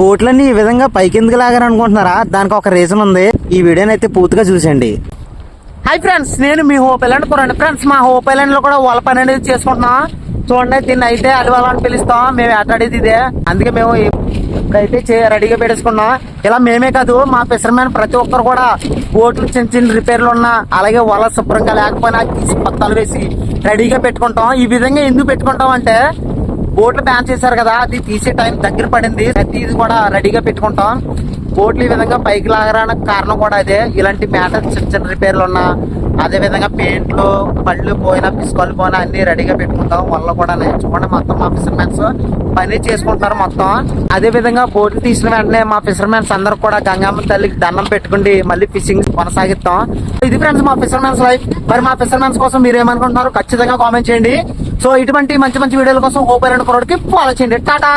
బోట్లన్నీ ఈ విధంగా పైకి ఎందుకు లాగారు అనుకుంటున్నారా? దానికి ఒక రీజన్ ఉంది. ఈ వీడియోని అయితే పూర్తిగా చూసండి. హాయ్ ఫ్రెండ్స్, నేను మీ హోప్ ఐలాండ్ కూరండి. ఫ్రెండ్స్, మా హోప్ ఐలాండ్ లో కూడా వల పని అనేది చేసుకుంటున్నాం. చూడండి, దీన్ని అయితే అలివాలని పిలుస్తాం. మేము ఆటాడేది ఇదే, అందుకే మేము ఇప్పుడైతే రెడీగా పెట్టేసుకున్నాం. ఇలా మేమే కాదు, మా ఫిషర్మెన్ ప్రతి ఒక్కరు కూడా బోట్లు చిన్న చిన్న రిపేర్లు ఉన్నా, అలాగే వల శుభ్రంగా లేకపోయినా తీసి పత్తాలు వేసి రెడీగా పెట్టుకుంటాం. ఈ విధంగా ఎందుకు పెట్టుకుంటాం అంటే, బోట్లు బ్యాన్ చేశారు కదా, అది తీసే టైం దగ్గర పడింది. ప్రతి ఇది కూడా రెడీగా పెట్టుకుంటాం. బోట్లు ఈ విధంగా పైకి లాగడానికి కారణం కూడా అదే. ఇలాంటి మ్యాటర్ చిన్న చిన్న రిపేర్లు ఉన్నా, అదే విధంగా పెయింట్లు పళ్ళు పోయినా పిసుకోలు పోయినా అన్ని రెడీగా పెట్టుకుంటాం. వల్ల కూడా చూడండి, మొత్తం మా ఫిషర్మెన్స్ పని చేసుకుంటారు మొత్తం. అదే విధంగా బోట్లు తీసిన వెంటనే మా ఫిషర్మెన్స్ అందరూ కూడా గంగమ్మ తల్లికి దండం పెట్టుకుండి మళ్ళీ ఫిషింగ్ కొనసాగిస్తాం. ఇది ఫ్రెండ్స్ మా ఫిషర్మెన్స్ లైఫ్. మరి మా ఫిషర్మెన్స్ కోసం మీరు ఏమనుకుంటున్నారు ఖచ్చితంగా కామెంట్ చేయండి. సో ఇటువంటి మంచి మంచి వీడియోల కోసం హోప్ ఐలాండ్ కుర్రాడికి ఫాలో చేయండి. టాటా.